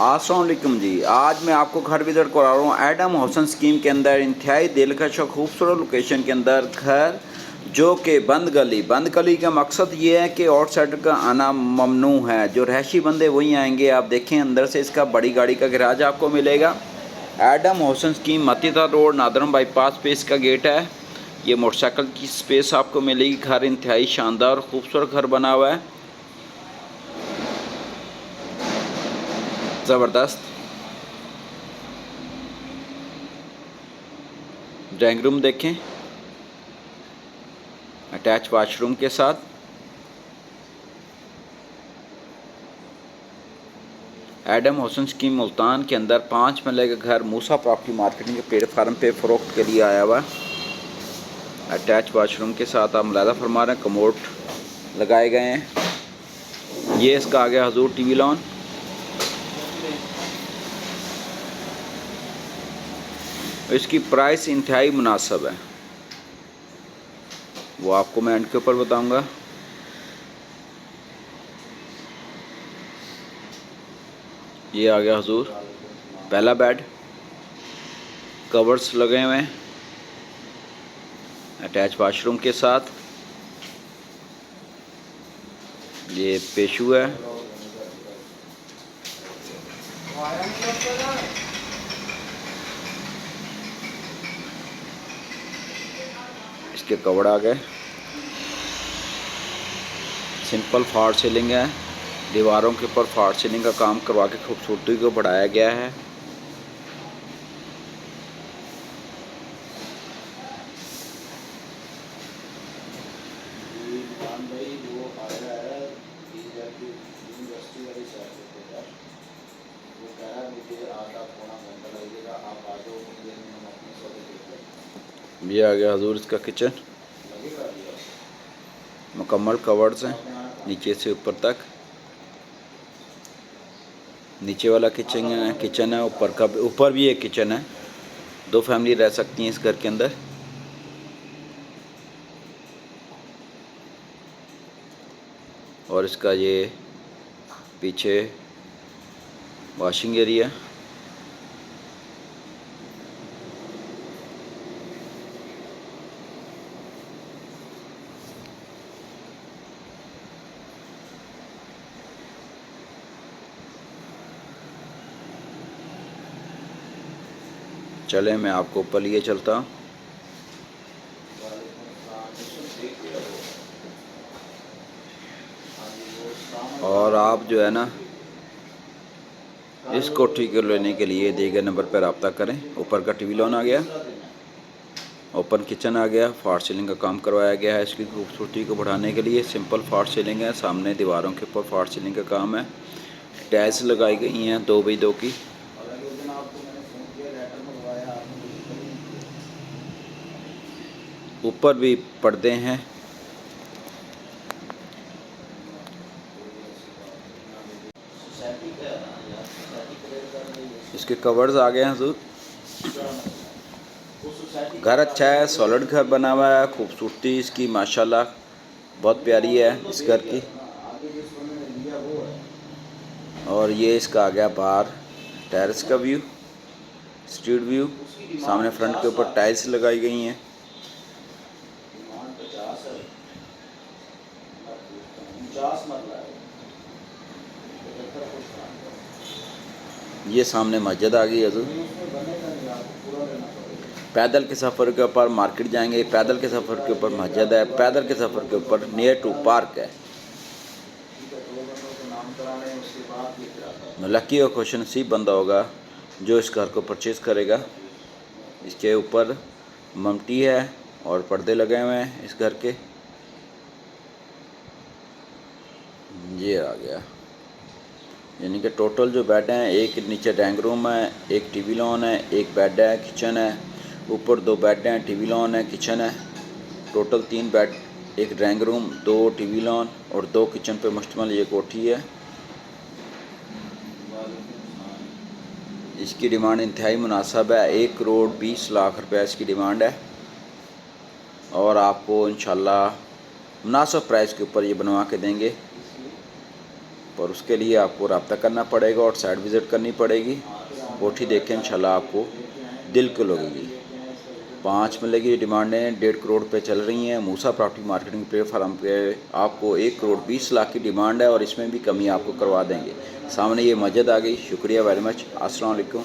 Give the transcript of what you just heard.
अस्सलाम वालेकुम जी। आज मैं आपको घर विजिट करा रहा हूँ एडम हाउसिंग स्कीम के अंदर इंतहाई दिलकश और खूबसूरत लोकेशन के अंदर घर, जो कि बंद गली का मकसद ये है कि आउटसाइडर का आना ममनू है। जो रहायशी बंदे वहीं आएंगे। आप देखें अंदर से इसका बड़ी गाड़ी का गैराज आपको मिलेगा। एडम हाउसिंग स्कीम मतीता रोड नादरम बाईपास पे इसका गेट है। ये मोटरसाइकिल की स्पेस आपको मिलेगी। घर इंतहाई शानदार और खूबसूरत घर बना हुआ है, ज़बरदस्त। ड्राइंग रूम देखें, अटैच वाशरूम के साथ। एडम हाउसिंग स्कीम मुल्तान के अंदर 5 मरले का घर मूसा प्रॉपर्टी मार्केटिंग के प्लेटफार्म पे फ़रोख्त के लिए आया हुआ है। अटैच वाशरूम के साथ आप मुलाहिज़ा फरमा रहे हैं, कमोड लगाए गए हैं। ये इसका आ गया हजूर टीवी लॉन। इसकी प्राइस इंतहाई मुनासिब है, वो आपको मैं एंड के ऊपर बताऊंगा। ये आ गया हजूर पहला बेड, कवर्स लगे हुए हैं अटैच वाशरूम के साथ। ये पेशू है। इसके कवर आ गए। सिंपल फॉर सीलिंग है, दीवारों के ऊपर फॉर सीलिंग का काम करवा के खूबसूरती को बढ़ाया गया है। ये आ गया हजूर इसका किचन, मुकम्मल कवर्स हैं नीचे से ऊपर तक। नीचे वाला किचन है, ऊपर भी एक किचन है। 2 फैमिली रह सकती हैं इस घर के अंदर। और इसका ये पीछे वॉशिंग एरिया। चले मैं आपको ऊपर लिए चलता हूँ। और आप जो है ना इस कोठी को लेने के लिए दिए गए नंबर पर रब्ता करें। ऊपर का टीवी लॉन आ गया, ओपन किचन आ गया, फॉर सीलिंग का काम करवाया गया है। इसकी खूबसूरती को बढ़ाने के लिए सिंपल फॉर सीलिंग है, सामने दीवारों के ऊपर फॉर सीलिंग का काम है। टाइल्स लगाई गई हैं 2x2 की। ऊपर भी पर्दे हैं। इसके कवर्स आ गए हैं हजूर। घर अच्छा है, सॉलिड घर बना हुआ है। खूबसूरती इसकी माशाल्लाह बहुत प्यारी है इस घर की। और ये इसका आ गया बाहर टेरेस का व्यू, स्ट्रीट व्यू। सामने फ्रंट के ऊपर टाइल्स लगाई गई हैं। ये सामने मस्जिद आ गई हजूर। पैदल के सफ़र के ऊपर मार्केट जाएंगे, पैदल के सफ़र के ऊपर मस्जिद है, पैदल के सफ़र के ऊपर नियर टू पार्क है। लकी और खुशनसीब बंदा होगा जो इस घर को परचेज़ करेगा। इसके ऊपर ममटी है और पर्दे लगे हुए हैं इस घर के। ये आ गया, यानी कि टोटल जो बेड हैं, एक नीचे ड्राइंग रूम है, एक टीवी लॉन है, एक बेड है, किचन है। ऊपर 2 बेड हैं, टीवी लॉन है, किचन है। टोटल 3 बेड, एक ड्राइंग रूम, 2 टीवी लॉन और 2 किचन पे मुश्तमिल ये कोठी है। इसकी डिमांड इंतहाई मुनासिब है, 1 करोड़ 20 लाख रुपया इसकी डिमांड है। और आपको इंशाल्लाह मुनासिब प्राइस के ऊपर ये बनवा के देंगे। और उसके लिए आपको रब्ता करना पड़ेगा और साइट विज़िट करनी पड़ेगी। कोठी देखें इंशाल्लाह आपको दिल को लगेगी। 5 मिलेगी डिमांडें 1.5 करोड़ पे चल रही हैं। मूसा प्रॉपर्टी मार्केटिंग प्लेटफार्म पे आपको 1 करोड़ 20 लाख की डिमांड है और इसमें भी कमी आपको करवा देंगे। सामने ये मस्जिद आ गई। शुक्रिया वेरी मच। अस्सलाम वालेकुम।